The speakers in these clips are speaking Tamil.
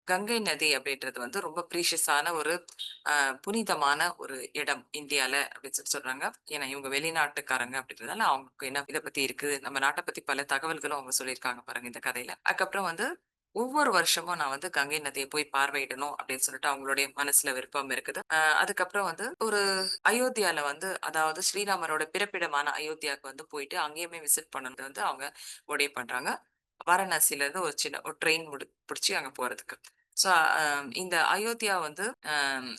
கங்கை நதி அப்படின்றது வந்து ரொம்ப ப்ரீஷியஸான ஒரு புனிதமான ஒரு இடம் இந்தியால அப்படின்னு சொல்றாங்க. ஏன்னா இவங்க வெளிநாட்டுக்காரங்க அப்படின்றதால அவங்களுக்கு என்ன இத பத்தி இருக்கு. நம்ம நாட்ட பத்தி பல தகவல்களும் அவங்க சொல்லியிருக்காங்க பாருங்க இந்த கதையில. அதுக்கப்புறம் வந்து ஒவ்வொரு வருஷமும் நான் வந்து கங்கை நதிய போய் பார்வையிடணும் அப்படின்னு சொல்லிட்டு அவங்களுடைய மனசுல விருப்பம் இருக்குது. அதுக்கப்புறம் வந்து ஒரு அயோத்தியால வந்து அதாவது ஸ்ரீராமரோட பிறப்பிடமான அயோத்தியாவுக்கு வந்து போயிட்டு அங்கேயுமே விசிட் பண்ணது வந்து அவங்க முடிவு பண்றாங்க. வாரணாசில இருந்து ஒரு சின்ன ஒரு ட்ரெயின் புடிச்சு அங்க போறதுக்கு. ஸோ இந்த அயோத்தியா வந்து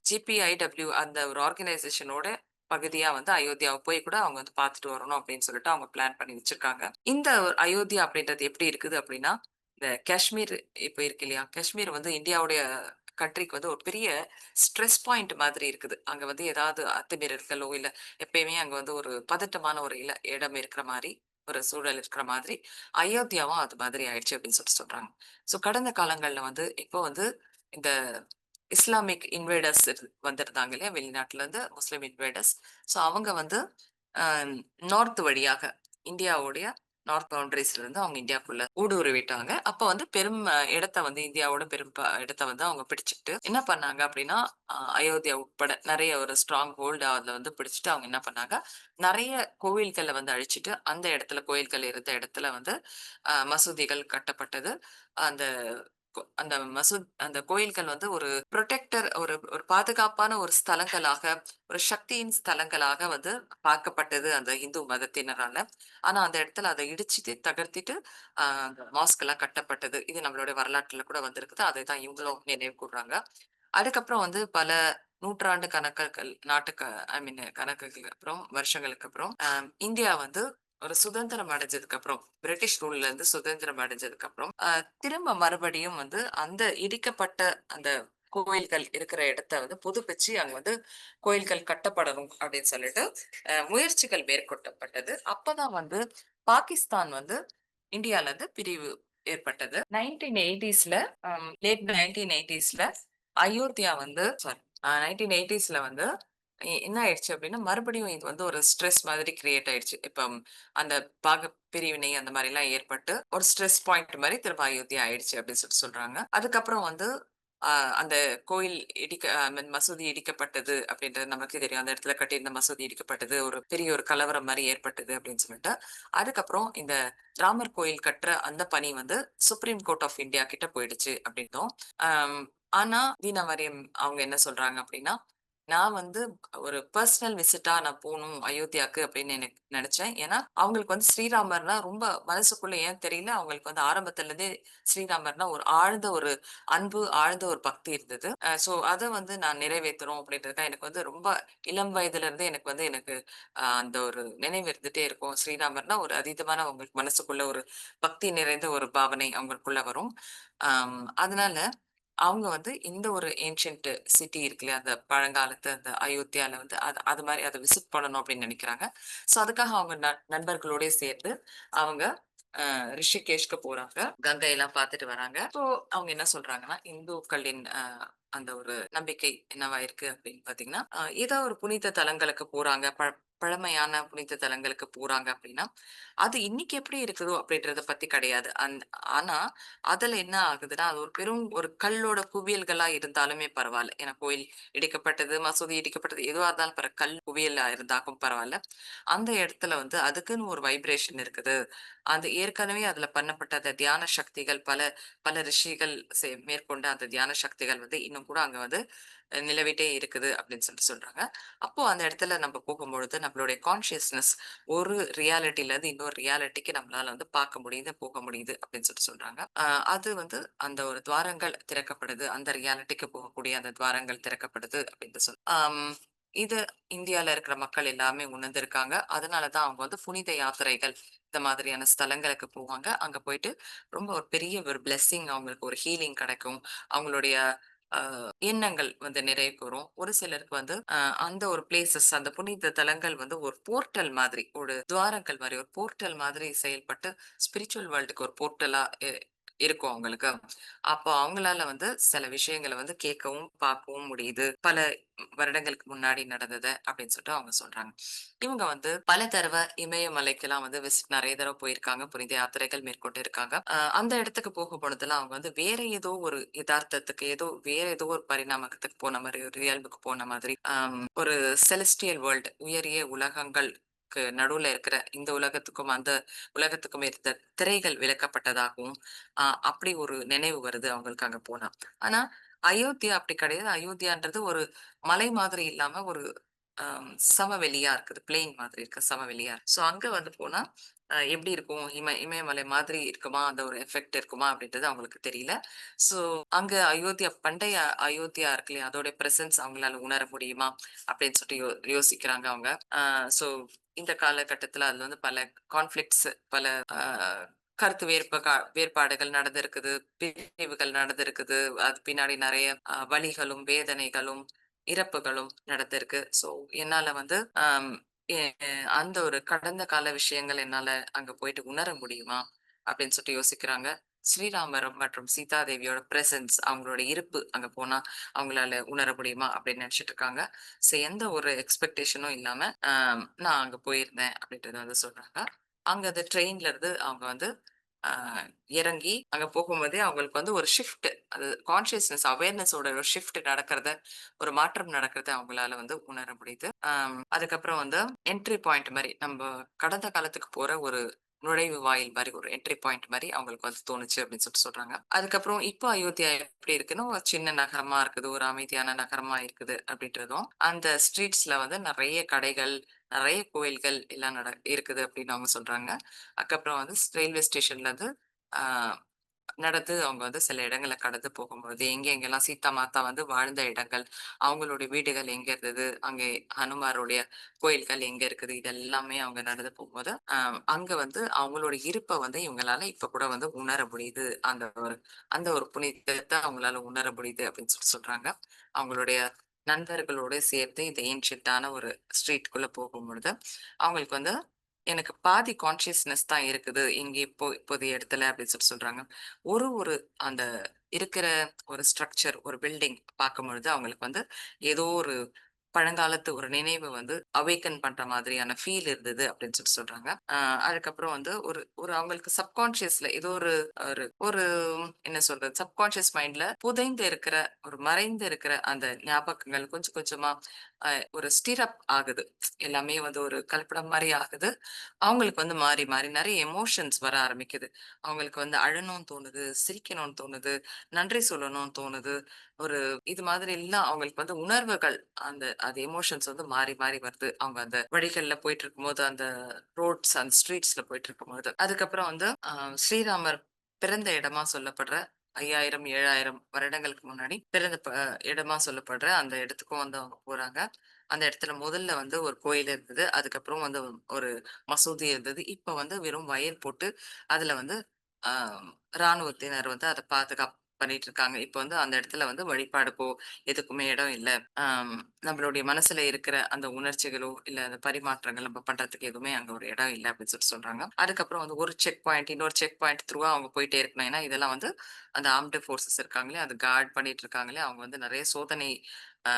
ஜிபிஐடபிள்யூ அந்த ஒரு ஆர்கனைசேஷனோட பகுதியா வந்து அயோத்தியாவ போய் கூட அவங்க வந்து பார்த்துட்டு வரணும் அப்படின்னு சொல்லிட்டு அவங்க பிளான் பண்ணி வச்சிருக்காங்க. இந்த ஒரு அயோத்தியா அப்படின்றது எப்படி இருக்குது அப்படின்னா, இந்த காஷ்மீர் இப்ப இருக்கு இல்லையா? காஷ்மீர் வந்து இந்தியாவுடைய கண்ட்ரிக்கு வந்து ஒரு பெரிய ஸ்ட்ரெஸ் பாயிண்ட் மாதிரி இருக்குது. அங்க வந்து ஏதாவது அத்துமீறல்களோ, இல்ல எப்பயுமே அங்க வந்து ஒரு பதட்டமான ஒரு இடம் இருக்கிற மாரி, ஒரு சூழல் இருக்கிற மாதிரி, அயோத்தியாவும் அது மாதிரி ஆயிடுச்சு அப்படின்னு சொல்லிட்டு சொல்றாங்க. ஸோ கடந்த காலங்கள்ல வந்து இப்போ வந்து இந்த இஸ்லாமிக் இன்வேடர்ஸ் வந்திருந்தாங்க இல்லையா? வெளிநாட்டுல இருந்து முஸ்லிம் இன்வேடர்ஸ். ஸோ அவங்க வந்து அ நார்த் வழியாக இந்தியாவுடைய நார்த் பவுண்டரீஸ்ல இருந்து அவங்க இந்தியாக்குள்ள ஊடுருவிட்டாங்க. அப்ப வந்து பெரும் இடத்த வந்து இந்தியாவோட பெரும் இடத்த வந்து அவங்க பிடிச்சுக்கிட்டு என்ன பண்ணாங்க அப்படின்னா, அயோத்தியா உட்பட நெறைய ஒரு ஸ்ட்ராங் ஹோல்ட் அதுல வந்து பிடிச்சுட்டு அவங்க என்ன பண்ணாங்க, நெறைய கோவில்கள வந்து அழிச்சுட்டு, அந்த இடத்துல கோயில்கள் இருந்த இடத்துல வந்து மசூதிகள் கட்டப்பட்டது. அந்த அந்த அந்த கோயில்கள் வந்து ஒரு புரொடெக்டர் ஒரு ஒரு பாதுகாப்பான ஒரு ஸ்தலங்களாக, ஒரு சக்தியின் ஸ்தலங்களாக வந்து பார்க்கப்பட்டது அந்த இந்து மதத்தினரால. ஆனா அந்த இடத்துல அத இடிச்சுட்டு, தகர்த்திட்டு அந்த மாஸ்க் எல்லாம் கட்டப்பட்டது. இது நம்மளுடைய வரலாற்றுல கூட வந்திருக்குது. அதை தான் இவங்களும் நினைவு கூர்றாங்க. அதுக்கப்புறம் வந்து பல நூற்றாண்டு கணக்குகள் ஐ மீன் கணக்குகளுக்கு அப்புறம் வருஷங்களுக்கு அப்புறம் இந்தியா வந்து ஒரு சுதந்திரம் அடைஞ்சதுக்கு அப்புறம் பிரிட்டிஷ் ரூல்ல இருந்து சுதந்திரம் அடைஞ்சதுக்கு அப்புறம் திரும்ப மறுபடியும் வந்து அந்த இடிக்கப்பட்ட அந்த கோயில்கள் இருக்கிற இடத்த வந்து புதுப்பிச்சு அங்க வந்து கோயில்கள் கட்டப்படணும் அப்படின்னு சொல்லிட்டு முயற்சிகள் மேற்கொள்ளப்பட்டது. அப்பதான் வந்து பாகிஸ்தான் வந்து இந்தியால இருந்து பிரிவு ஏற்பட்டது. 1980ஸ்ல லேட் 1980ஸ்ல அயோத்தியா வந்து சாரி 1980ஸ்ல வந்து என்ன ஆயிடுச்சு அப்படின்னா, மறுபடியும் இது வந்து ஒரு ஸ்ட்ரெஸ் மாதிரி கிரியேட் ஆயிடுச்சு. இப்ப அந்த பிரிவினை அந்த மாரிலாம் ஏற்பட்டு, ஒரு ஸ்ட்ரெஸ் பாயிண்ட் மாரி திரும்ப அயோத்தியா ஆயிடுச்சு அப்படின்னு சொல்லிட்டு சொல்றாங்க. அதுக்கப்புறம் வந்து அ அந்த கோயில் ஐ மீன் மசூதி இடிக்கப்பட்டது அப்படின்றது நமக்கே தெரியும். அந்த இடத்துல கட்டியிருந்த மசூதி இடிக்கப்பட்டது. ஒரு பெரிய ஒரு கலவரம் மாரி ஏற்பட்டது அப்படின்னு சொல்லிட்டு. அதுக்கப்புறம் இந்த ராமர் கோயில் கட்டுற அந்த பணி வந்து சுப்ரீம் கோர்ட் ஆஃப் இந்தியா கிட்ட போயிடுச்சு அப்படின்னும். அம் ஆனா தீனா மரியம் அவங்க என்ன சொல்றாங்க அப்படின்னா, நான் வந்து ஒரு பெர்சனல் விசிட்டா நான் போணும் அயோத்தியாக்கு அப்படின்னு எனக்கு நினைச்சேன். ஏன்னா, அவங்களுக்கு வந்து ஸ்ரீராமர்னா ரொம்ப மனசுக்குள்ள ஏன் தெரியல, அவங்களுக்கு வந்து ஆரம்பத்துல இருந்தே ஸ்ரீராமர்னா ஒரு ஆழ்ந்த ஒரு அன்பு, ஆழ்ந்த ஒரு பக்தி இருந்தது. சோ அத வந்து நான் நிறைவேத்தணும் அப்படின்றதுக்காக எனக்கு வந்து ரொம்ப இளம் வயதுல இருந்தே எனக்கு அந்த ஒரு நினைவு இருந்துட்டே இருக்கும். ஸ்ரீராமர்னா ஒரு அதீதமான அவங்களுக்கு மனசுக்குள்ள ஒரு பக்தி நிறைந்த ஒரு பாவனை அவங்களுக்குள்ள வரும். அதனால அவங்க வந்து இந்த ஒரு ஏன்ஷியன்ட் சிட்டி இருக்குல்லையா, அந்த பழங்காலத்து அந்த அயோத்தியால வந்து அது அது மாரி அத விசிட் பண்ணணும் அப்படின்னு நினைக்கிறாங்க. ஸோ அதுக்காக அவங்க நண்பர்களோடயே சேர்ந்து அவங்க ரிஷிகேஷ்க்கு போறாங்க. கங்கையெல்லாம் பார்த்துட்டு வராங்க. ஸோ அவங்க என்ன சொல்றாங்கன்னா, இந்துக்களின் அந்த ஒரு நம்பிக்கை என்னவா இருக்கு அப்படின்னு பார்த்தீங்கன்னா, ஏதோ ஒரு புனித தலங்களுக்கு போறாங்க. பழமையான புனித தலங்களுக்கு போறாங்க அப்படின்னா, அது இன்னைக்கு எப்படி இருக்குதோ அப்படின்றத பத்தி கிடையாது. ஆனா அதுல என்ன ஆகுதுன்னா, அது ஒரு பெரும் ஒரு கல்லோட குவியல்களா இருந்தாலுமே பரவால்ல. ஏன்னா கோயில் இடிக்கப்பட்டது, மசூதி இடிக்கப்பட்டது எதுவா இருந்தாலும் கல் குவியலா இருந்தாலும் பரவால்ல. அந்த இடத்துல வந்து அதுக்குன்னு ஒரு வைப்ரேஷன் இருக்குது. அது ஏற்கனவே அதுல பண்ணப்பட்ட அந்த தியான சக்திகள் பல பல ரிஷிகள் மேற்கொண்ட அந்த தியான சக்திகள் வந்து இன்னும் கூட அங்க வந்து நிலவிட்டே இருக்குது அப்படின்னு சொல்லிட்டு சொல்றாங்க. அப்போ அந்த இடத்துல நம்ம போகும்பொழுது நம்மளுடைய கான்ஷியஸ்னஸ் ஒரு ரியாலிட்டில இருந்து இன்னொரு ரியாலிட்டிக்கு நம்மளால வந்து பார்க்க முடியுது, போக முடியுது அப்படின்னு சொல்லிட்டு சொல்றாங்க. அது வந்து அந்த ஒரு துவாரங்கள் திறக்கப்படுது. அந்த ரியாலிட்டிக்கு போகக்கூடிய அந்த துவாரங்கள் திறக்கப்படுது அப்படின்னு இது இந்தியால இருக்கிற மக்கள் எல்லாமே உணர்ந்திருக்காங்க. அதனால தான் அவங்க வந்து புனித யாத்திரைகள் இந்த மாதிரியான ஸ்தலங்களுக்கு போவாங்க. அங்க போயிட்டு ரொம்ப ஒரு பெரிய ஒரு பிளெஸ்ஸிங் அவங்களுக்கு ஒரு ஹீலிங் கிடைக்கும். அவங்களுடைய அ எண்ணங்கள் வந்து நிறைவேறும். ஒரு சிலருக்கு வந்து அந்த ஒரு பிளேஸஸ் அந்த புனித தலங்கள் வந்து ஒரு போர்ட்டல் மாதிரி, ஒரு துவாரங்கள் மாரி, ஒரு போர்ட்டல் மாதிரி செயல்பட்டு ஸ்பிரிச்சுவல் வேர்ல்டுக்கு ஒரு போர்ட்டலா இருக்கும் அவங்களுக்கு. அப்போ அவங்களால வந்து சில விஷயங்கள வந்து கேட்கவும், பார்க்கவும் முடியுது. பல வருடங்களுக்கு முன்னாடி நடந்தத அப்படின்னு சொல்லிட்டு அவங்க சொல்றாங்க. இவங்க வந்து பல தடவ இமயமலைக்கெல்லாம் வந்து நெறைய தடவ போயிருக்காங்க. புனித யாத்திரைகள் மேற்கொண்டு இருக்காங்க. அந்த இடத்துக்கு போகும்பொழுதெல்லாம் அவங்க வந்து வேற ஏதோ ஒரு எதார்த்தத்துக்கு, வேற ஏதோ ஒரு பரிணாமத்துக்கு போன மாரி, ஒரு இயல்புக்கு போன மாதிரி, ஒரு செலஸ்டியல் வேர்ல்ட் உயரிய உலகங்களுக்கு நடுவுல இருக்கிற இந்த உலகத்துக்கும், அந்த உலகத்துக்கும் இருந்த திரைகள் விலக்கப்பட்டதாகவும், அப்படி ஒரு நினைவு வருது அவங்களுக்கு அங்க போனா. ஆனா, அயோத்தியா அப்படி கிடையாது. அயோத்தியான்றது ஒரு மலை மாதிரி இல்லாம ஒரு சமவெளியா இருக்குது. பிளெயின் மாதிரி இருக்கு. சமவெளியா இருக்கு. ஸோ அங்க வந்து போனா, எப்படி இருக்கும்? இமயமலை மாதிரி இருக்குமா? அந்த ஒரு எஃபெக்ட் இருக்குமா? அப்படின்றது அவங்களுக்கு தெரியல. ஸோ அங்க அயோத்தியா பண்டைய அயோத்தியா இருக்கு இல்லையா? அதோட பிரசன்ஸ் அவங்களால உணர முடியுமா? அப்படின்னு சொல்லிட்டு யோசிக்கிறாங்க அவங்க. ஸோ இந்த காலகட்டத்தில அதுல வந்து பல கான்ஃப்ளிக்ட்ஸ், பல அ கருத்து வேறுபாடுகள் நடந்திருக்குது. பிரிவுகள் நடந்திருக்குது. அது பின்னாடி நெறைய வலிகளும், வேதனைகளும், இறப்புகளும் நடந்திருக்கு. ஸோ என்னால வந்து எ அந்த ஒரு கடந்த கால விஷயங்கள் என்னால அங்க போயிட்டு உணர முடியுமா? அப்படின்னு சொல்லிட்டு யோசிக்கிறாங்க. ஸ்ரீராமர் மற்றும் சீதா தேவியோட பிரசன்ஸ், அவங்களோட இருப்பு அங்க போனா அவங்களால உணர முடியுமா? அப்படின்னு நெனச்சுட்டு இருக்காங்க. ஸோ எந்த ஒரு எக்ஸ்பெக்டேஷனும் இல்லாம நான் அங்க போயிருந்தேன் அப்படின்றத வந்து சொல்றாங்க. அங்க அந்த ட்ரெயின்ல இருந்து அவங்க வந்து அ இறங்கி அங்க போகும்போதே அவங்களுக்கு வந்து ஒரு ஷிஃப்ட், அது கான்ஷியஸ்னஸ் அவேர்னஸோட ஒரு ஷிஃப்ட் நடக்கிறத, ஒரு மாற்றம் நடக்கிறத அவங்களால வந்து உணர முடியுது. அதுக்கப்புறம் வந்து என்ட்ரி பாயிண்ட் மாரி, நம்ப கடந்த காலத்துக்கு போற ஒரு நுழைவு வாயில் மாரி, ஒரு என்ட்ரி பாயிண்ட் மாரி அவங்களுக்கு வந்து தோணுச்சு அப்படின்னு சொல்லிட்டு சொல்றாங்க. அதுக்கப்புறம் இப்போ அயோத்தியா எப்படி இருக்குன்னா, ஒரு சின்ன நகரமா இருக்குது. ஒரு அமைதியான நகரமா இருக்குது அப்படின்றதும், அந்த ஸ்ட்ரீட்ஸ்ல வந்து நெறைய கடைகள், நெறைய கோயில்கள் எல்லாம் இருக்குது அப்படின்னு அவங்க சொல்றாங்க. அதுக்கப்புறம் வந்து ரயில்வே ஸ்டேஷன்ல இருந்து ஆ நடந்து அவங்க வந்து சில இடங்கள கடந்து போகும்பொழுது, எங்கெங்கெல்லாம் சீதா மாதா வந்து வாழ்ந்த இடங்கள், அவங்களுடைய வீடுகள் எங்க இருந்தது, அங்கே ஹனுமாருடைய கோயில்கள் எங்க இருக்குது, இது எல்லாமே அவங்க நடந்து போகும்போது, அங்க வந்து அவங்களோட இருப்ப வந்து இவங்களால இப்ப கூட வந்து உணர முடியுது. அந்த ஒரு புனிதத்த அவங்களால உணர முடியுது அப்படின்னு சொல்றாங்க. அவங்களுடைய நண்பர்களோட சேர்த்து இந்த ஏன்ஷியன்ட்டான ஒரு ஸ்ட்ரீட்குள்ள போகும்பொழுது, அவங்களுக்கு வந்து எனக்கு பாதி கான்ஷியஸ்னஸ் தான் இருக்குது. இங்க இப்போதைய இடத்துல அப்படின்னு சொல்றாங்க. ஒரு அந்த இருக்கிற ஒரு ஸ்ட்ரக்சர், ஒரு பில்டிங் பார்க்கும்பொழுது அவங்களுக்கு வந்து ஏதோ ஒரு பழங்காலத்து ஒரு நினைவு வந்து அவேக்கன் பண்ற மாதிரியான ஃபீல் இருந்தது அப்படின்னு சொல்றாங்க. அதுக்கப்புறம் வந்து ஒரு ஒரு அவங்களுக்கு சப்கான்ஷியஸ்ல ஏதோ ஒரு ஒரு ஒரு என்ன சொல்றது? சப்கான்ஷியஸ் மைண்ட்ல புதைந்து இருக்கிற, ஒரு மறைந்து இருக்கிற அந்த ஞாபகங்கள் கொஞ்சம் கொஞ்சமா ஒரு ஸ்டிர் அப் ஆகுது. எல்லாமே வந்து ஒரு கலப்படம் மாரி ஆகுது. அவங்களுக்கு வந்து மாறி மாறி நெறைய எமோஷன்ஸ் வர ஆரம்பிக்குது. அவங்களுக்கு வந்து அழணும்னு தோணுது, சிரிக்கணும்னு தோணுது, நன்றி சொல்லணும்னு தோணுது. ஒரு இது மாதிரி எல்லாம் அவங்களுக்கு வந்து உணர்வுகள், அது எமோஷன்ஸ் வந்து மாறி மாறி வருது. அவங்க அந்த வழிகள்ல போயிட்டு இருக்கும்போது, அந்த அந்த ஸ்ட்ரீட்ஸ்ல போயிட்டு இருக்கும்போது. அதுக்கப்புறம் வந்து ஸ்ரீராமர் பிறந்த இடமா சொல்லப்படுற 5000, 7000 வருடங்களுக்கு முன்னாடி பிறந்த இடமா சொல்லப்படுற அந்த இடத்துக்கும் வந்து அவங்க போறாங்க. அந்த இடத்துல முதல்ல வந்து ஒரு கோயில் இருந்தது. அதுக்கப்புறம் வந்து ஒரு மசூதி இருந்தது. இப்ப வந்து வெறும் வயல் போட்டு, அதுல வந்து ஆ ராணுவத்தினர் வந்து அத பாதுகாப்பு பண்ணிட்டு இருக்காங்க. இப்ப வந்து அந்த இடத்துல வந்து வழிபாடுக்கோ, எதுக்குமே இடம் இல்ல. ஆம் நம்மளுடைய மனசுல இருக்கிற அந்த உணர்ச்சிகளோ, இல்ல அந்த பரிமாற்றங்கள் நம்ம பண்றதுக்கு எதுவுமே அங்க ஒரு இடம் இல்ல அப்படின்னு சொல்றாங்க. அதுக்கப்புறம் வந்து ஒரு செக் பாயிண்ட், இன்னொரு செக் பாயிண்ட் த்ரூவா அவங்க போயிட்டே இருக்கணும். ஏன்னா இதெல்லாம் வந்து அந்த ஆர்ம்டு ஃபோர்ஸஸ் இருக்காங்களே, அது கார்ட் பண்ணிட்டு இருக்காங்களே, அவங்க வந்து நெறைய சோதனை ஆ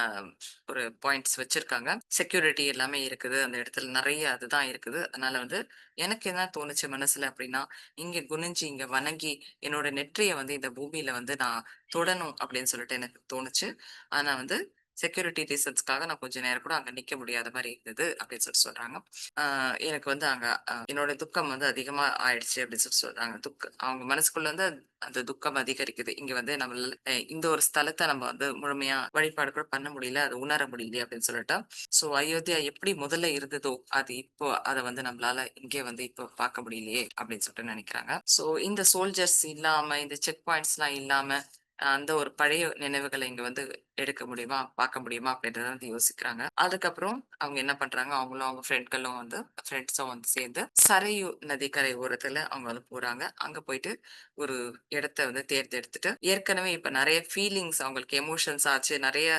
ஒரு பாயிண்ட்ஸ் வச்சிருக்காங்க. செக்யூரிட்டி எல்லாமே இருக்குது. அந்த இடத்துல நெறைய அதுதான் இருக்குது. அதனால வந்து எனக்கு என்ன தோணுச்சு மனசுல அப்படின்னா, இங்க குனிஞ்சு, இங்க வணங்கி, என்னோட நெற்றிய வந்து இந்த பூமியில வந்து நான் தொடணும் அப்படின்னு சொல்லிட்டு எனக்கு தோணுச்சு. ஆனா வந்து செக்யூரிட்டி ரீசன்ஸ்க்காக நான் கொஞ்ச நேரம் கூட அங்க நிக்க முடியாத மாரி இருந்தது அப்படின்னு சொல்றாங்க. ஆ எனக்கு வந்து அங்க என்னோட துக்கம் வந்து அதிகமா ஆயிடுச்சு அப்படின்னு சொல்றாங்க. அவங்க மனசுக்குள்ள வந்து அந்த துக்கம் அதிகரிக்குது. இங்க வந்து நம்மளால இந்த ஒரு ஸ்தலத்த நம்ம வந்து முழுமையா வழிபாடு கூட பண்ண முடியல. அது உணர முடியலையே அப்படின்னு சொல்லிட்டு. ஸோ அயோத்தியா எப்படி முதல்ல இருந்ததோ, அது இப்போ அத வந்து நம்மளால இங்கே வந்து இப்போ பார்க்க முடியலையே அப்படின்னு சொல்லிட்டு நினைக்கிறாங்க. ஸோ இந்த சோல்ஜர்ஸ் இல்லாம, இந்த செக் பாயிண்ட்ஸ்லாம் இல்லாம, அந்த ஒரு பழைய நினைவுகள இங்க வந்து எடுக்க முடியுமா? பார்க்க முடியுமா? அப்படின்றத வந்து யோசிக்கிறாங்க. அதுக்கப்புறம் அவங்க என்ன பண்றாங்க, அவங்களும் அவங்க ஃப்ரெண்ட்ஸும் வந்து சேர்ந்து சரையு நதிக்கரை ஓரத்துல அவங்க வந்து போறாங்க. அங்க போயிட்டு ஒரு இடத்த வந்து தேர்ந்தெடுத்துட்டு, ஏற்கனவே இப்ப நெறைய ஃபீலிங்ஸ் அவங்களுக்கு எமோஷன்ஸ் ஆச்சு. நெறைய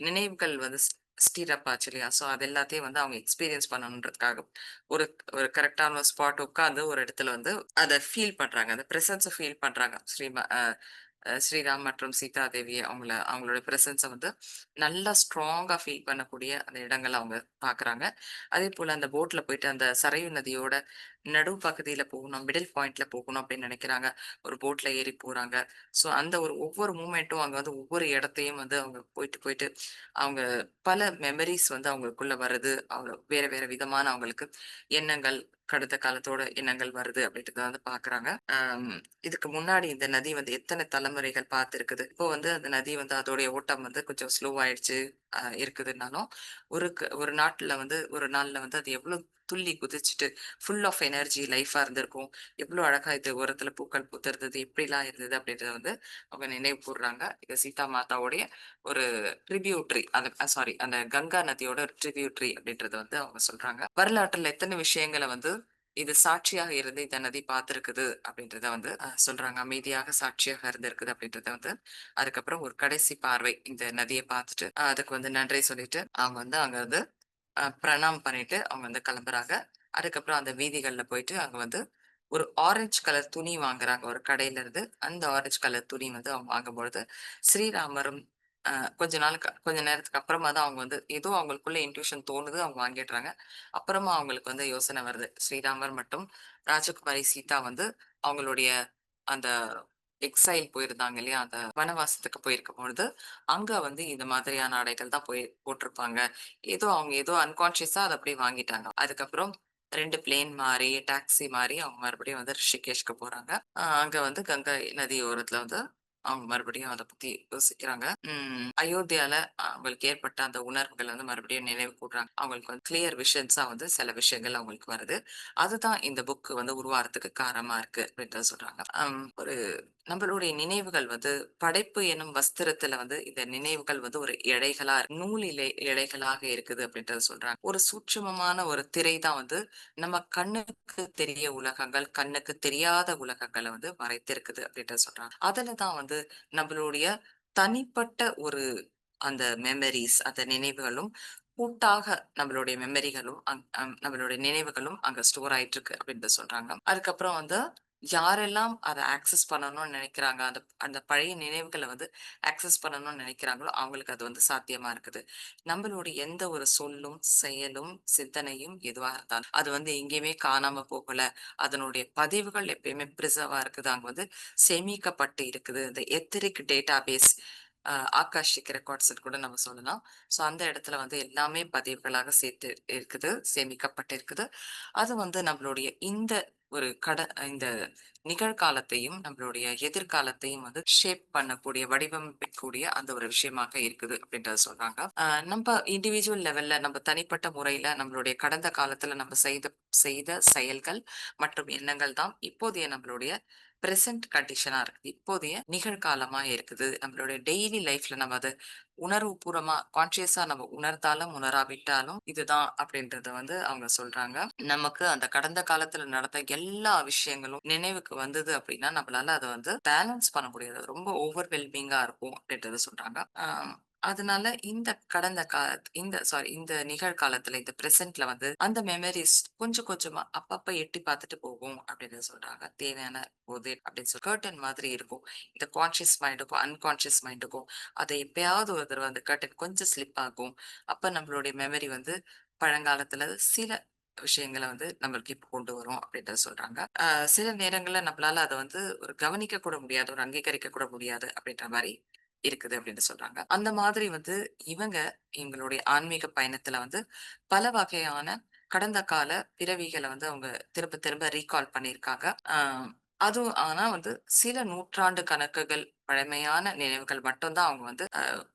நினைவுகள் வந்து ஸ்டிர் ஆச்சு இல்லையா? ஸோ அது எல்லாத்தையும் வந்து அவங்க எக்ஸ்பீரியன்ஸ் பண்ணணுன்றதுக்காக, ஒரு ஒரு கரெக்ட்டான ஸ்பாட் உட்கார்ந்து ஒரு இடத்துல வந்து அத ஃபீல் பண்றாங்க. அந்த பிரசன்ஸ ஃபீல் பண்றாங்க. ஸ்ரீராம் மற்றும் சீதா தேவி அவங்களோட பிரசன்ஸ வந்து நல்லா ஸ்ட்ராங்கா ஃபீல் பண்ணக்கூடிய அந்த இடங்கள அவங்க பார்க்குறாங்க. அதேபோல அந்த போட்ல போயிட்டு அந்த சரையு நதியோட நடு பகுதியில போகணும், மிடில் பாயிண்ட்ல போகணும் அப்படின்னு நினைக்கிறாங்க. ஒரு போட்ல ஏறி போறாங்க. ஸோ அந்த ஒரு ஒவ்வொரு மூமெண்ட்டும் அங்க வந்து ஒவ்வொரு இடத்தையும் வந்து அவங்க போயிட்டு, போயிட்டு அவங்க பல மெமரீஸ் வந்து அவங்களுக்குள்ள வருது. அவங்க வேற வேற விதமான அவங்களுக்கு எண்ணங்கள், கடந்த காலத்தோட எண்ணங்கள் வருது அப்படின்றத வந்து பார்க்குறாங்க. இதுக்கு முன்னாடி இந்த நதி வந்து எத்தன தலைமுறைகள் பார்த்திருக்குது. இப்போ வந்து அந்த நதி வந்து அதோடைய ஓட்டம் வந்து கொஞ்சம் ஸ்லோ ஆயிடுச்சு இருக்குதுன்னாலும், ஒரு நாட்ல வந்து ஒரு நாள்ல வந்து அது எவ்ளோ துள்ளி குதிச்சுட்டு ஃபுல் ஆஃப் எனர்ஜி லைஃபா இருந்திருக்கும். எவ்ளோ அழகா இது ஓரத்துல பூக்கள் பூத்திருந்தது, எப்படிலாம் இருந்தது அப்படின்றத வந்து அவங்க நினைவு கூர்றாங்க. இது சீதா மாதாவுடைய ஒரு ட்ரிபியூட்டரி அந்த சாரி அந்த கங்கா நதியோட ஒரு ட்ரிபியூட்டரி அப்படின்றத வந்து அவங்க சொல்றாங்க. வரலாற்றுல எத்தன விஷயங்கள வந்து இது சாட்சியாக இருந்து இந்த நதி பார்த்திருக்குது அப்படின்றத வந்து சொல்றாங்க. அமைதியாக சாட்சியாக இருந்திருக்குது அப்படின்றத வந்து அதுக்கப்புறம் ஒரு கடைசி பார்வை இந்த நதிய பார்த்துட்டு, அதுக்கு வந்து நன்றி சொல்லிட்டு, அவங்க வந்து அங்க வந்து பிரணாம் பண்ணிட்டு அவங்க வந்து கிளம்புறாங்க. அதுக்கப்புறம் அந்த வீதிகள்ல போயிட்டு அங்க வந்து ஒரு ஆரஞ்சு கலர் துணி வாங்குறாங்க ஒரு கடையில இருந்து. அந்த ஆரஞ்சு கலர் துணி வந்து அவங்க வாங்கும்பொழுது, ஸ்ரீராமரும் அ கொஞ்ச நேரத்துக்கு அப்புறமா தான் அவங்க வந்து ஏதோ அவங்களுக்குள்ள இன்ட்யூஷன் தோணுது. அவங்க வாங்கிடுறாங்க. அப்புறமா அவங்களுக்கு வந்து யோசனை வருது. ஸ்ரீராமர் மற்றும் ராஜகுமாரி சீதா வந்து அவங்களுடைய அந்த எக்ஸைல் போயிருந்தாங்க இல்லையா? அந்த வனவாசத்துக்கு போயிருக்கும்பொழுது, அங்க வந்து இந்த மாதிரியான ஆடைகள் தான் போட்டிருப்பாங்க. அவங்க ஏதோ அன்கான்ஷியஸா அத அப்படியே வாங்கிட்டாங்க. அதுக்கப்புறம் 2 பிளேன் மாறி, டாக்ஸி மாறி அவங்க மறுபடியும் வந்து ரிஷிகேஷ்க்கு போறாங்க. அங்க வந்து கங்கை நதி ஓரத்துல வந்து அவங்க மறுபடியும் அத பத்தி யோசிக்கிறாங்க. அயோத்தியால அவங்களுக்கு ஏற்பட்ட அந்த உணர்வுகள வந்து மறுபடியும் நினைவு கூர்றாங்க. அவங்களுக்கு வந்து கிளியர் விஷன்ஸா வந்து சில விஷயங்கள் அவங்களுக்கு வருது. அதுதான் இந்த புக் வந்து உருவாறதுக்கு காரணமா இருக்கு அப்படின்றத சொல்றாங்க. ஒரு நம்மளுடைய நினைவுகள் வந்து படைப்பு எனும் வஸ்திரத்துல வந்து இந்த நினைவுகள் வந்து ஒரு நூல் இழைகளாக இருக்குது அப்படின்றத சொல்றாங்க. ஒரு சூட்சுமமான ஒரு திரை தான் வந்து நம்ம கண்ணுக்கு தெரிய உலகங்கள், கண்ணுக்கு தெரியாத உலகங்கள வந்து மறைத்திருக்குது அப்படின்றத சொல்றாங்க. அதுலதான் வந்து நம்மளுடைய தனிப்பட்ட ஒரு அந்த மெமரீஸ், அந்த நினைவுகளும் கூட்டாக நம்மளுடைய மெமரிகளும் நம்மளுடைய நினைவுகளும் அங்க ஸ்டோர் ஆயிட்டு இருக்கு அப்படின்றத சொல்றாங்க. அதுக்கப்புறம் வந்து யாரெல்லாம் அத ஆக்சஸ் பண்ணணும்னு நினைக்கிறாங்க, அந்த அந்த பழைய நினைவுகள வந்து ஆக்சஸ் பண்ணணும்னு நினைக்கிறாங்களோ, அவங்களுக்கு அது வந்து சாத்தியமா இருக்குது. நம்மளுடைய எந்த ஒரு சொல்லும், செயலும், சிந்தனையும் எதுவா இருந்தாலும், அது வந்து எங்கேயுமே காணாம போகல. அதனுடைய பதிவுகள் எப்பயுமே பிரிசர்வா இருக்குது. அங்க வந்து சேமிக்கப்பட்டு இருக்குது. இந்த எத்திரிக் டேட்டாபேஸ் ஆகாஷிக் ரெக்கார்ட்ஸ்ன்னு கூட நம்ம சொல்லலாம். ஸோ அந்த இடத்துல வந்து எல்லாமே பதிவுகளாக சேர்த்து இருக்குது, சேமிக்கப்பட்டு இருக்குது. அது வந்து நம்மளுடைய இந்த நிகழ்காலத்தையும், நம்மளுடைய எதிர்காலத்தையும் வந்து ஷேப் பண்ணக்கூடிய, வடிவமைக்கக்கூடிய அந்த ஒரு விஷயமாக இருக்குது அப்படின்றத சொல்றாங்க. நம்ப இண்டிவிஜுவல் லெவல்ல நம்ம தனிப்பட்ட முறையில நம்மளுடைய கடந்த காலத்துல நம்ம செய்த செய்த செயல்கள் மற்றும் எண்ணங்கள் தான் இப்போதைய நம்மளுடைய பிரசன்ட் கண்டிஷனா இருக்கு. இப்போதைய நிகழ்காலமா இருக்குது. நம்மளுடைய டெய்லி லைஃப்ல நம்ம அத உணர்வுபூர்வமா கான்ஷியஸா நம்ம உணர்ந்தாலும், உணராவிட்டாலும் இதுதான் அப்படின்றத வந்து அவங்க சொல்றாங்க. நமக்கு அந்த கடந்த காலத்துல நடந்த எல்லா விஷயங்களும் நினைவுக்கு வந்தது அப்படின்னா, நம்மளால அத வந்து பேலன்ஸ் பண்ண முடியாது. ரொம்ப ஓவர்வெல்மிங்கா இருக்கும் அப்படின்றத சொல்றாங்க. அதனால இந்த நிகழ்காலத்துல, இந்த பிரசன்ட்ல வந்து அந்த மெமரீஸ் கொஞ்சம் கொஞ்சமா அப்பப்ப எட்டி பார்த்துட்டு போகும் அப்படின்னு சொல்றாங்க. தேவையான போது அப்படின்னு சொல்லி கர்டன் மாதிரி இருக்கும். இந்த கான்ஷியஸ் மைண்டுக்கும், அன்கான்ஷியஸ் மைண்டுக்கும் அத எப்பயாவது ஒரு தடவ அந்த கர்டன் கொஞ்சம் ஸ்லிப் ஆகும். அப்ப நம்மளுடைய மெமரி வந்து பழங்காலத்துல சில விஷயங்கள வந்து நம்மளுக்கு இப்ப கொண்டு வரும் அப்படின்றத சொல்றாங்க. சில நேரங்கள்ல நம்மளால அத வந்து ஒரு கவனிக்க கூட முடியாது, ஒரு அங்கீகரிக்க கூட முடியாது அப்படின்ற மாரி இருக்குது அப்படின்னு சொல்றாங்க. அந்த மாதிரி வந்து இவங்க எங்களுடைய ஆன்மீக பயணத்துல வந்து பல வகையான கடந்த கால பிறவிகள வந்து அவங்க திரும்ப திரும்ப ரீகால் பண்ணியிருக்காங்க. அதுவும் ஆனா வந்து சில நூற்றாண்டு கணக்குகள் பழமையான நினைவுகள் மட்டும் தான் அவங்க வந்து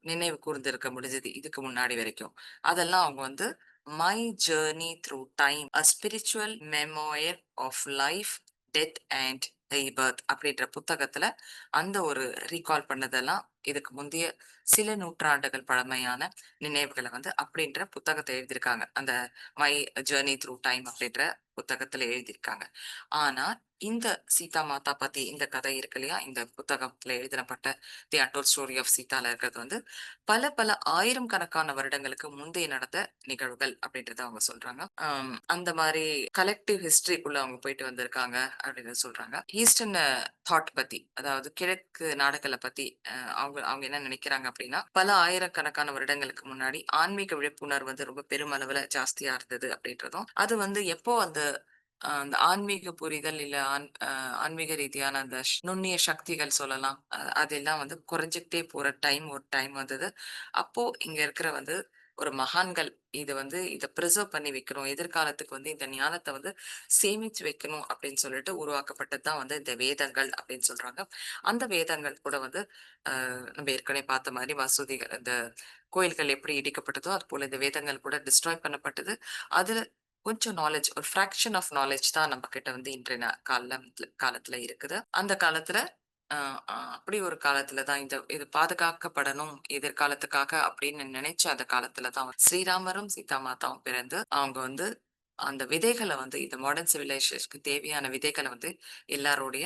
நினைவு கூர்ந்திருக்க முடிஞ்சது இதுக்கு முன்னாடி வரைக்கும். அதெல்லாம் அவங்க வந்து my journey through time a spiritual memoir of life, death and rebirth அப்படின்ற புத்தகத்துல அந்த ஒரு ரீகால் பண்ணதெல்லாம் இதுக்கு முந்தைய சில நூற்றாண்டுகள் பழமையான நினைவுகள வந்து அப்படின்ற புத்தகத்த எழுதியிருக்காங்க. அந்த மை ஜர்னி த்ரூ டைம் அப்படின்ற புத்தகத்துல எழுதியிருக்காங்க. ஆனா, இந்த சீதா மாதா பத்தி இந்த கதை இருக்கு இல்லையா? இந்த புத்தகத்துல எழுதப்பட்ட தி அன்டோல்ட் ஸ்டோரி ஆஃப் சீதால இருக்கிறது வந்து பல பல 1000 கணக்கான வருடங்களுக்கு முந்தைய நடந்த நிகழ்வுகள் அப்படின்றத அவங்க சொல்றாங்க. அந்த மாரி கலெக்டிவ் ஹிஸ்டரிக்குள்ள அவங்க போயிட்டு வந்திருக்காங்க அப்படின்னு சொல்றாங்க. ஈஸ்டர்ன் தாட் பத்தி, அதாவது கிழக்கு நாடுகள பத்தி அவங்க அவங்க என்ன நினைக்கிறாங்க அப்படின்னா, பல ஆயிரக்கணக்கான வருடங்களுக்கு முன்னாடி ஆன்மீக விழிப்புணர்வு வந்து ரொம்ப பெருமளவுல ஜாஸ்தியா இருந்தது அப்படின்றதும், அது வந்து எப்போ அந்த ஆன்மீக புரிதல் இல்ல ஆன்மீக ரீதியான அந்த நுண்ணிய சக்திகள் சொல்லலாம். அதெல்லாம் வந்து குறைஞ்சுக்கிட்டே போற ஒரு டைம் வந்தது. அப்போ இங்க இருக்கிற வந்து ஒரு மகான்கள் இத பிரிசர்வ் பண்ணி வைக்கணும். எதிர்காலத்துக்கு வந்து இந்த ஞானத்த வந்து சேமிச்சு வைக்கணும் அப்படின்னு சொல்லிட்டு உருவாக்கப்பட்டது தான் வந்து இந்த வேதங்கள் அப்படின்னு சொல்றாங்க. அந்த வேதங்கள் கூட வந்து நம்ம ஏற்கனவே பார்த்த மாரி மசூதிகள் இந்த கோயில்கள் எப்படி இடிக்கப்பட்டதோ, அதுபோல இந்த வேதங்கள் கூட டிஸ்ட்ராய் பண்ணப்பட்டது. அதுல கொஞ்சம் நாலேட்ஜ் ஒரு ஃபிராக்ஷன் ஆஃப் நாலேட்ஜ் தான் நம்ம கிட்ட வந்து இன்றைய காலத்துல இருக்குது. அந்த காலத்துல அ அ அப்படி ஒரு காலத்துல தான் இது பாதுகாக்கப்படணும் எதிர்காலத்துக்காக அப்படின்னு நினைச்ச அந்த காலத்துல தான் ஸ்ரீராமரும், சீதா மாதாவும் பிறந்து அவங்க வந்து அந்த விதைகள வந்து இந்த மாடர்ன் சிவிலைசேஷன்க்கு தேவையான விதைகள வந்து எல்லாருடைய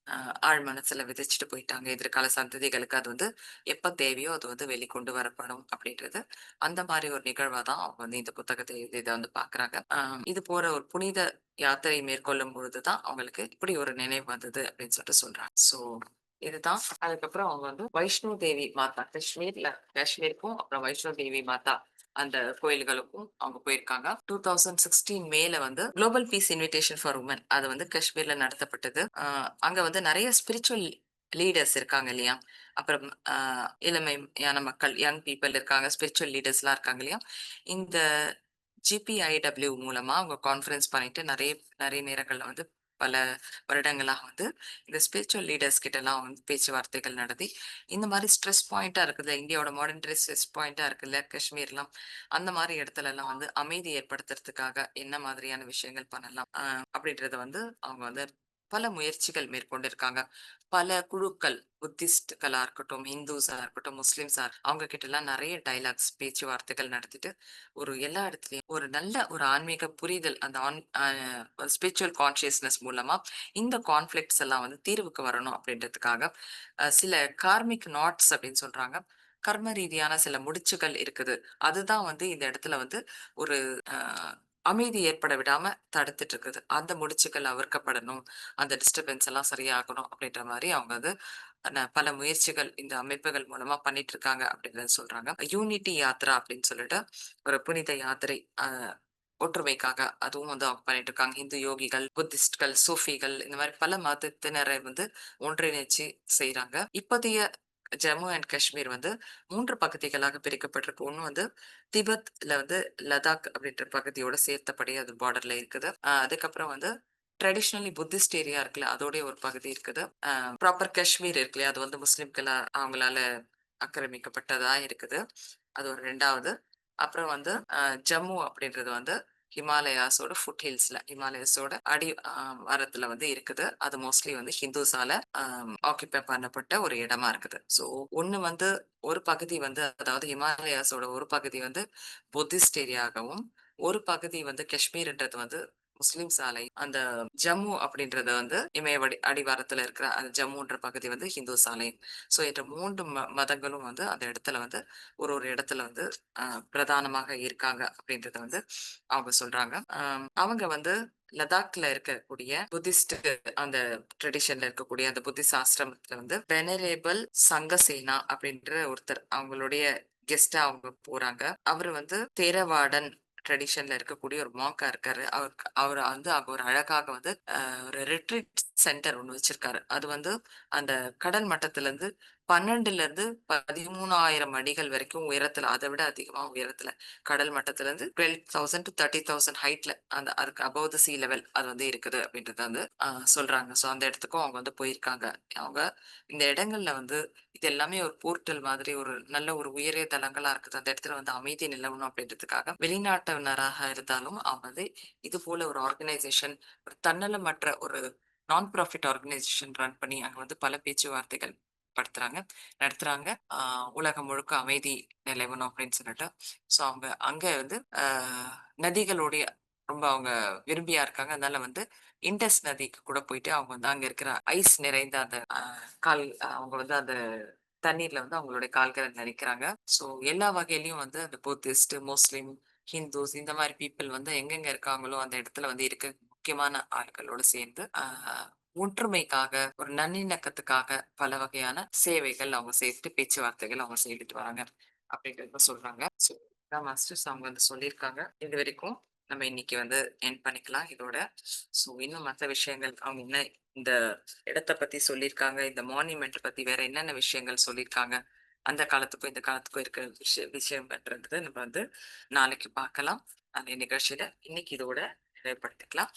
அ ஆழ் மனசுல விதைச்சுட்டு போயிட்டாங்க. எதிர்கால சந்ததிகளுக்கு அது வந்து எப்ப தேவையோ அது வந்து வெளிக்கொண்டு வரப்படும் அப்படின்றது. அந்த மாரி ஒரு நிகழ்வா தான் அவங்க வந்து இந்த புத்தகத்த எழுதி இத வந்து பார்க்குறாங்க. இது போற ஒரு புனித யாத்திரை மேற்கொள்ளும் பொழுது தான் அவங்களுக்கு இப்படி ஒரு நினைவு வந்தது அப்படின்னு சொல்லிட்டு சொல்றாங்க. இதுதான். அதுக்கப்புறம் அவங்க வந்து வைஷ்ணோ தேவி மாதா காஷ்மீருக்கும், அப்புறம் வைஷ்ணோ தேவி மாதா அந்த கோயில்களுக்கும் அவங்க போயிருக்காங்க. 2016 மேல வந்து global peace invitation for women அது வந்து காஷ்மீர்ல நடத்தப்பட்டது. அங்க வந்து நெறைய ஸ்பிரிச்சுவல் லீடர்ஸ் இருக்காங்க இல்லையா? அப்புறம் இளமையான மக்கள், யங் பீப்பிள் இருக்காங்க. ஸ்பிரிச்சுவல் லீடர்ஸ்லாம் இருக்காங்க இல்லையா? இந்த ஜிபிஐடபிள்யூ மூலமா அவங்க கான்ஃபரன்ஸ் பண்ணிட்டு நெறைய நெறைய நேரங்கள்ல வந்து பல வருடங்களா வந்து இந்த ஸ்பிரிச்சுவல் லீடர்ஸ் கிட்டலாம் வந்து பேச்சுவார்த்தைகள் நடத்தி, இந்த மாரி ஸ்ட்ரெஸ் பாயிண்ட்டா இருக்குல்ல, இந்தியாவோட மாடர்ன் டே ஸ்ட்ரெஸ் பாயிண்ட்டா இருக்குல்ல காஷ்மீர்லாம். அந்த மாரி இடத்துலலாம் வந்து அமைதி ஏற்படுத்துறதுக்காக என்ன மாதிரியான விஷயங்கள் பண்ணலாம்? அப்படின்றத வந்து அவங்க வந்து பல முயற்சிகள் மேற்கொண்டிருக்காங்க. பல குழுக்கள் புத்திஸ்ட்களா இருக்கட்டும், ஹிந்துஸா இருக்கட்டும், முஸ்லிம்ஸா அவங்க கிட்டலாம் நெறைய டயலாக்ஸ் பேச்சுவார்த்தைகள் நடத்திட்டு, எல்லா இடத்துலயும் ஒரு நல்ல ஒரு ஆன்மீக புரிதல் அந்த ஆன் அ ஸ்பிரிச்சுவல் கான்ஷியஸ்னஸ் மூலமா இந்த கான்ஃப்ளிக்ட்ஸ் எல்லாம் வந்து தீர்வுக்கு வரணும் அப்படின்றதுக்காக, சில கார்மிக் நாட்ஸ் அப்படின்னு சொல்றாங்க. கர்ம ரீதியான சில முடிச்சுகள் இருக்குது. அதுதான் வந்து இந்த இடத்துல வந்து ஒரு அ அமைதி ஏற்பட விடாம தடுத்துட்டு இருக்குது. அந்த முடிச்சுகள் அவிர்க்கப்படணும். அந்த டிஸ்டர்பன்ஸ் எல்லாம் சரியாகணும் அப்படின்ற மாரி அவங்க வந்து பல முயற்சிகள் இந்த அமைப்புகள் மூலமா பண்ணிட்டு இருக்காங்க அப்படின்றத சொல்றாங்க. யூனிட்டி யாத்ரா அப்படின்னு சொல்லிட்டு ஒரு புனித யாத்திரை ஒற்றுமைக்காக அதுவும் வந்து அவங்க பண்ணிட்டு இருக்காங்க. இந்து யோகிகள், புத்திஸ்ட்கள், சூஃபிகள் இந்த மாரி பல மதத்தினரை வந்து ஒன்றிணைச்சு செய்றாங்க. இப்போதைய ஜம்மு அண்ட் காஷ்மீர் வந்து 3 பகுதிகளாக பிரிக்கப்பட்டிருக்கு. ஒண்ணு வந்து திபெத்ல வந்து லடாக் அப்படின்ற பகுதியோட சேர்த்தபடி அது பார்டர்ல இருக்குது. அதுக்கப்புறம் வந்து ட்ரெடிஷனலி புத்திஸ்ட் ஏரியா இருக்குல்ல, அதோடைய ஒரு பகுதி இருக்குது. ப்ராப்பர் காஷ்மீர் இருக்கு இல்லையா, அது வந்து அவங்களால ஆக்கிரமிக்கப்பட்டதா இருக்குது. அது ஒரு 2வது. அப்புறம் வந்து ஜம்மு அப்படின்றது வந்து ஹிமாலயாஸோட அடி வாரத்துல வந்து இருக்குது. அது மோஸ்ட்லி வந்து ஹிந்துஸால ஆக்கியூபை பண்ணப்பட்ட ஒரு இடமா இருக்குது. ஒண்ணு வந்து ஒரு பகுதி வந்து அதாவது ஹிமாலயாஸோட ஒரு பகுதி வந்து புத்திஸ்ட் ஏரியாகவும், ஒரு பகுதி வந்து காஷ்மீர்ன்றது வந்து முஸ்லிம் சாலை. அந்த ஜம்மு அப்படின்றது வந்து அடிவாரத்துல இருக்கிற அந்த ஜம்முன்ற பகுதி வந்து ஹிந்து சாலை. இந்த 3 மதங்களும் வந்து அந்த இடத்துல வந்து ஒரு இடத்துல வந்து பிரதானமாக இருக்காங்க அப்படின்றத வந்து அவங்க சொல்றாங்க. அவங்க வந்து லடாக்ல இருக்கக்கூடிய புத்திஸ்ட் அந்த ட்ரெடிஷன்ல இருக்கக்கூடிய அந்த புத்திஸ்ட் ஆசிரமத்துல வந்து வெனரேபிள் சங்கசேனா அப்படின்ற ஒருத்தர் அவங்களுடைய கெஸ்டா அவங்க போறாங்க. அவரு வந்து தேரவாடன் ட்ரெடிஷன்ல இருக்கக்கூடிய ஒரு மாங்கா இருக்காரு. அவர் வந்து அங்க ஒரு அழகாக வந்து ஒரு ரிட்ரீட் சென்டர் ஒண்ணு வச்சிருக்காரு. அது வந்து அந்த கடல் மட்டத்துல இருந்து 12ல இருந்து 13,000 அடிகள் வரைக்கும் உயரத்துல, அதை விட அதிகமா உயரத்துல கடல் மட்டத்துல இருந்து 12,000 to 30,000 ஹைட்ல அதுக்கு அபவ் த சீ லெவல் அது வந்து இருக்குது அப்படின்றத வந்து சொல்றாங்க. அந்த இடத்துக்கும் அவங்க வந்து போயிருக்காங்க. அவங்க இந்த இடங்கள்ல வந்து இது எல்லாமே ஒரு போர்ட்டல் மாதிரி ஒரு நல்ல ஒரு உயரிய தலங்களா இருக்குது. அந்த இடத்துல வந்து அமைதி நிலவணும் அப்படின்றதுக்காக வெளிநாட்டினராக இருந்தாலும் அவங்க வந்து இது போல ஒரு ஆர்கனைசேஷன், ஒரு தன்னலமற்ற ஒரு நான் ப்ராஃபிட் ஆர்கனைசேஷன் ரன் பண்ணி அங்க வந்து பல பேச்சுவார்த்தைகள் ஏற்படுத்துறாங்க, நடத்துறாங்க. உலகம் முழுக்க அமைதி நிலவணும் அப்படின்னு சொல்லிட்டு. ஸோ அவங்க அங்க வந்து நதிகளுடைய ரொம்ப அவங்க விரும்பியா இருக்காங்க. அதனால வந்து இண்டஸ் நதிக்கு கூட போயிட்டு அவங்க வந்து அங்க இருக்கிற ஐஸ் நிறைந்த அந்த கால் அவங்க வந்து அந்த தண்ணீர்ல வந்து அவங்களுடைய கால்கள நனைக்கிறாங்க. ஸோ எல்லா வகையிலயும் வந்து அந்த புத்திஸ்ட், முஸ்லிம், ஹிந்துஸ் இந்த மாரி பீப்பிள் வந்து எங்கெங்க இருக்காங்களோ அந்த இடத்துல வந்து இருக்க முக்கியமான ஆட்களோட சேர்ந்து ஒற்றுமைக்காக, ஒரு நல்லிணக்கத்துக்காக பல வகையான சேவைகள் அவங்க செய்துட்டு பேச்சுவார்த்தைகள் அவங்க செய்துட்டு வராங்க. அப்படிங்கிறத சொல்றாங்க. ஸோ இதான் மாஸ்டர்ஸ் அவங்க வந்து சொல்லியிருக்காங்க. இதுவரைக்கும் நம்ம இன்னைக்கு வந்து எண்ட் பண்ணிக்கலாம் இதோட. ஸோ இன்னும் மத்த விஷயங்கள் அவங்க என்ன இந்த இடத்த பத்தி சொல்லியிருக்காங்க, இந்த மான்யூமெண்ட் பத்தி வேற என்னென்ன விஷயங்கள் சொல்லியிருக்காங்க, அந்த காலத்துக்கும் இந்த காலத்துக்கும் இருக்கிற விஷயம்ன்றது நம்ம வந்து நாளைக்கு பார்க்கலாம். அந்த நிகழ்ச்சியில இன்னைக்கு இதோட நிறைவுபடுத்திக்கலாம்.